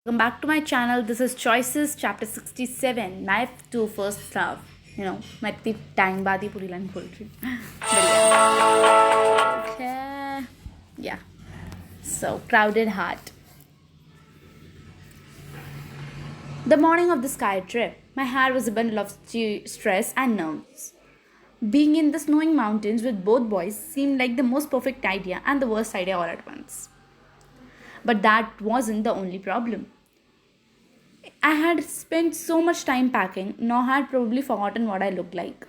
Welcome back to my channel. This is Choices chapter 67 Knife to First Love. मैं इतनी time बाद ही पूरी line बोल रही हूँ बढ़िया yeah. So crowded heart. The morning of the sky trip, my hair was a bundle of stress and nerves. Being in the snowing mountains with both boys seemed like the most perfect idea and the worst idea all at once. But that wasn't the only problem. I had spent so much time packing, now had probably forgotten what I looked like.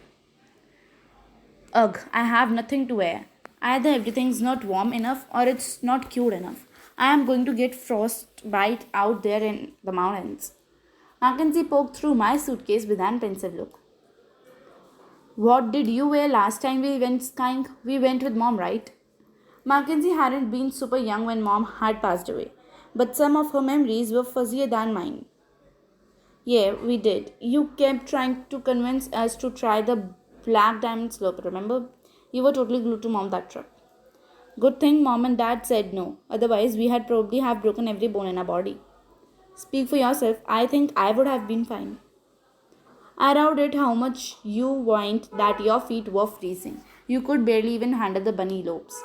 Ugh, I have nothing to wear. Either everything's not warm enough or it's not cute enough. I am going to get frostbite out there in the mountains. Mackenzie poked through my suitcase with an pensive look. What did you wear last time we went skiing? We went with mom, right? Mackenzie hadn't been super young when mom had passed away, but some of her memories were fuzzier than mine. Yeah, we did. You kept trying to convince us to try the Black Diamond Slope, remember? You were totally glued to mom that trip. Good thing mom and dad said no. Otherwise, we had probably have broken every bone in our body. Speak for yourself. I think I would have been fine. I doubted how much you whined that your feet were freezing. You could barely even handle the bunny lopes.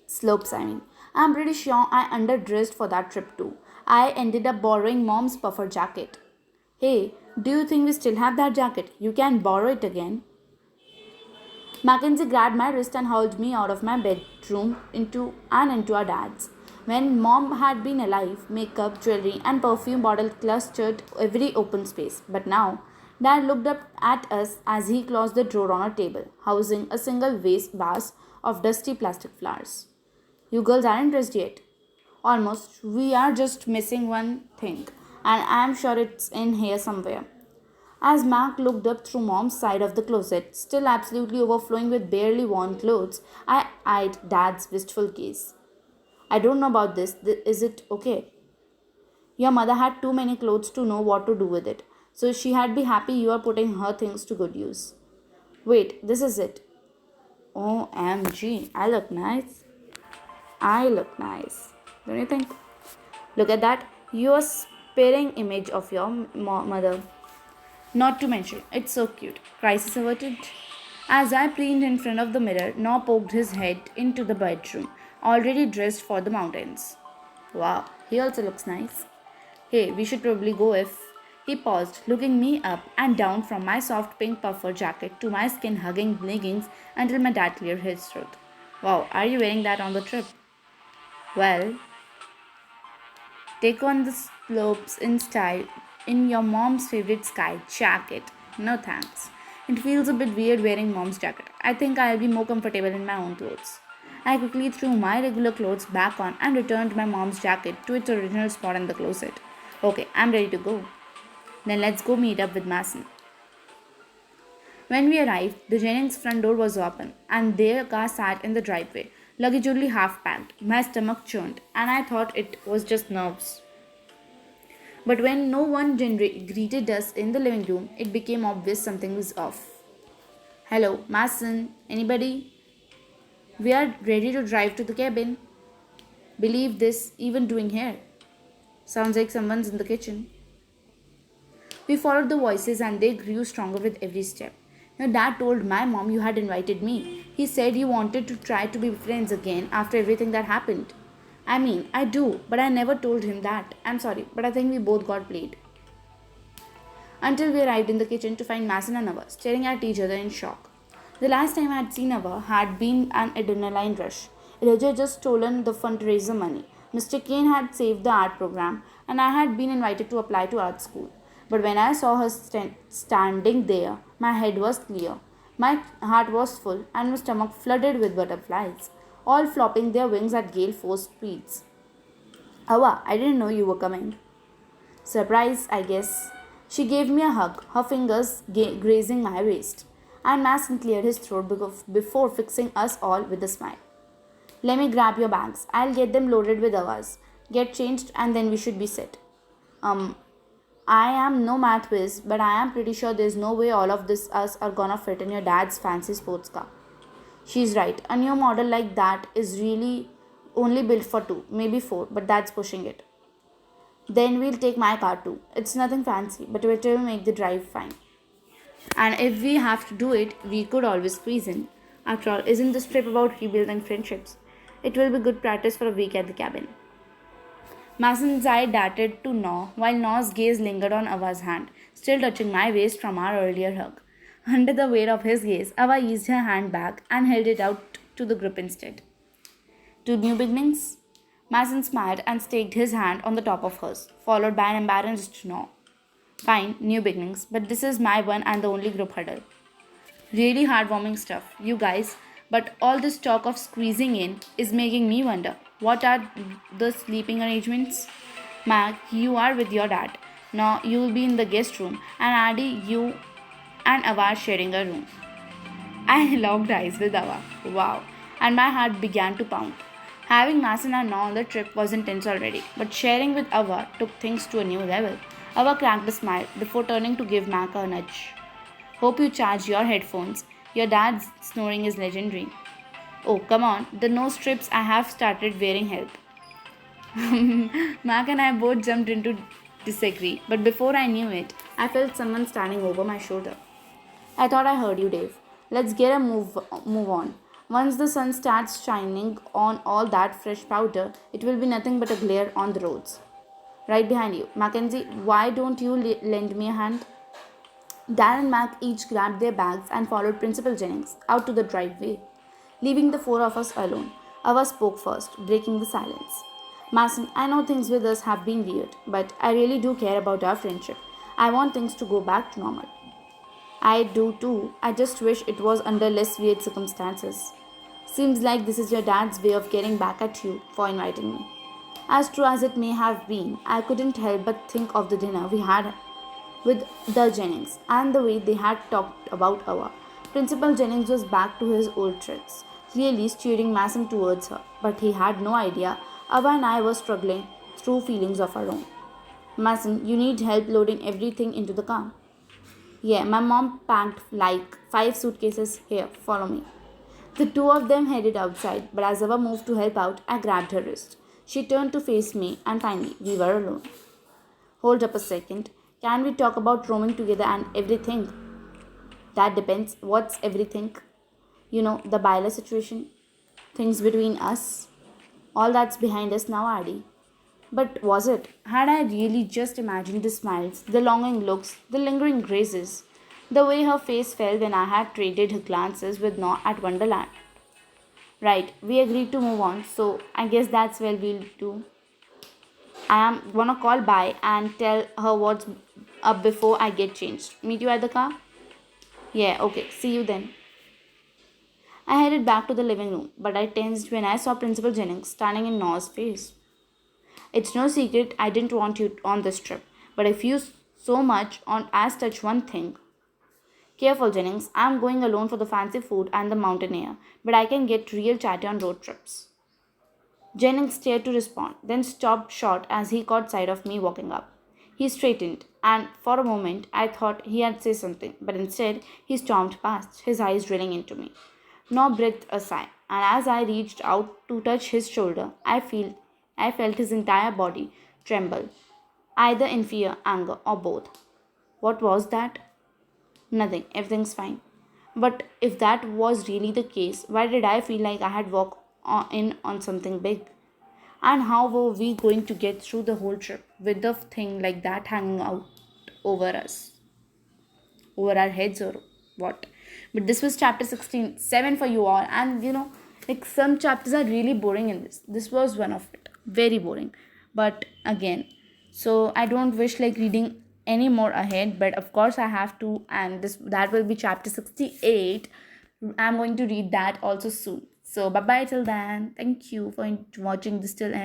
Slopes, I mean. I'm pretty sure I underdressed for that trip too. I ended up borrowing mom's puffer jacket. Hey, do you think we still have that jacket? You can borrow it again. Mackenzie grabbed my wrist and hauled me out of my bedroom into our dad's. When mom had been alive, makeup, jewelry, and perfume bottles clustered every open space. But now, dad looked up at us as he closed the drawer on a table, housing a single vase of dusty plastic flowers. You girls aren't dressed yet. Almost. We are just missing one thing, and I am sure it's in here somewhere. As Mac looked up through Mom's side of the closet, still absolutely overflowing with barely worn clothes, I eyed Dad's wistful gaze. I don't know about this. Is it okay? Your mother had too many clothes to know what to do with it, so she had be happy you are putting her things to good use. Wait, this is it. OMG, I look nice. I look nice. Don't you think? Look at that. You are sparing image of your mother. Not to mention, it's so cute. Crisis averted. As I preened in front of the mirror, Noah poked his head into the bedroom, already dressed for the mountains. Wow, he also looks nice. Hey, we should probably go if. He paused, looking me up and down from my soft pink puffer jacket to my skin hugging leggings until my dad cleared his throat. Wow, are you wearing that on the trip? Well, take on the slopes in style in your mom's favorite sky jacket. No thanks. It feels a bit weird wearing mom's jacket. I think I'll be more comfortable in my own clothes. I quickly threw my regular clothes back on and returned my mom's jacket to its original spot in the closet. Okay, I'm ready to go. Then let's go meet up with Mason. When we arrived, the Jennings front door was open, and their car sat in the driveway, luggage only half packed. My stomach churned, and I thought it was just nerves. But when no one greeted us in the living room, it became obvious something was off. Hello, Mason, anybody? We are ready to drive to the cabin. Believe this, even doing here. Sounds like someone's in the kitchen. We followed the voices and they grew stronger with every step. Your dad told my mom you had invited me. He said you wanted to try to be friends again after everything that happened. I mean, I do, but I never told him that. I'm sorry, but I think we both got played. Until we arrived in the kitchen to find Mason and Ava staring at each other in shock. The last time I had seen Ava had been an adrenaline rush. Elijah had just stolen the fundraiser money. Mr. Kane had saved the art program, and I had been invited to apply to art school. But when I saw her standing there, my head was clear. My heart was full, and my stomach flooded with butterflies, all flopping their wings at gale force speeds. Awa, I didn't know you were coming. Surprise, I guess. She gave me a hug, her fingers grazing my waist, and Mason cleared his throat before fixing us all with a smile. Let me grab your bags. I'll get them loaded with ours. Get changed, and then we should be set. Um, I am no math whiz, but I am pretty sure there's no way all of this us are gonna fit in your dad's fancy sports car. She's right. A new model like that is really only built for two, maybe four, but that's pushing it. Then we'll take my car too. It's nothing fancy, but it will make the drive fine. And if we have to do it, we could always squeeze in. After all, isn't this trip about rebuilding friendships? It will be good practice for a week at the cabin. Mason's eye darted to Naw, while Naw's gaze lingered on Ava's hand, still touching my waist from our earlier hug. Under the weight of his gaze, Ava eased her hand back and held it out to the group instead. To new beginnings? Mason smiled and staked his hand on the top of hers, followed by an embarrassed no. Fine, new beginnings, but this is my one and the only group huddle. Really heartwarming stuff, you guys. But all this talk of squeezing in is making me wonder what are the sleeping arrangements? Mac, you are with your dad. Now you will be in the guest room, and Addy, you and Ava are sharing a room. I locked eyes with Ava. Wow. And my heart began to pound. Having Mason and Noah on the trip was intense already, but sharing with Ava took things to a new level. Ava cracked a smile before turning to give Mac a nudge. Hope you charge your headphones. Your dad's snoring is legendary. Oh, come on, the nose strips I have started wearing help. Mac and I both jumped into disagree, but before I knew it, I felt someone standing over my shoulder. I thought I heard you, Dave. Let's get a move on. Once the sun starts shining on all that fresh powder, it will be nothing but a glare on the roads. Right behind you. Mackenzie, why don't you lend me a hand? Dan and Mac each grabbed their bags and followed Principal Jennings out to the driveway, leaving the four of us alone. Ava spoke first, breaking the silence. Mason, I know things with us have been weird, but I really do care about our friendship. I want things to go back to normal. I do too. I just wish it was under less weird circumstances. Seems like this is your dad's way of getting back at you for inviting me. As true as it may have been, I couldn't help but think of the dinner we had with the Jennings and the way they had talked about Ava. Principal Jennings was back to his old tricks, clearly steering Mason towards her, but he had no idea Ava and I were struggling through feelings of our own. Mason, you need help loading everything into the car. Yeah, my mom packed like 5 suitcases. Here, follow me. The two of them headed outside, but as Ava moved to help out, I grabbed her wrist. She turned to face me, and finally, we were alone. Hold up a second. Can we talk about roaming together and everything? That depends. What's everything? You know, the Byler situation, things between us. All that's behind us now, Addy. But was it? Had I really just imagined the smiles, the longing looks, the lingering grazes, the way her face fell when I had traded her glances with Noah at Wonderland? Right, we agreed to move on, so I guess that's where we'll do. I am gonna call Bai and tell her what's up before I get changed. Meet you at the car? Yeah, okay, see you then. I headed back to the living room, but I tensed when I saw Principal Jennings standing in Noah's face. It's no secret I didn't want you on this trip, but if you so much on as touch one thing. Careful, Jennings. I'm going alone for the fancy food and the mountain air, but I can get real chatty on road trips. Jennings stared to respond, then stopped short as he caught sight of me walking up. He straightened, and for a moment I thought he had said something, but instead he stormed past, his eyes drilling into me. Nor breathed a sigh, and as I reached out to touch his shoulder, I felt his entire body tremble, either in fear, anger, or both. What was that? Nothing, everything's fine. But if that was really the case, why did I feel like I had walked in on something big? And how were we going to get through the whole trip with the thing like that hanging out over us, over our heads, or what? But this was chapter 16, 7 for you all. And like some chapters are really boring in this. This was one of it. Very boring. But again, so I don't wish like reading any more ahead, but of course I have to, and this that will be chapter 68. I'm going to read that also soon. So bye bye till then. Thank you for watching this till end.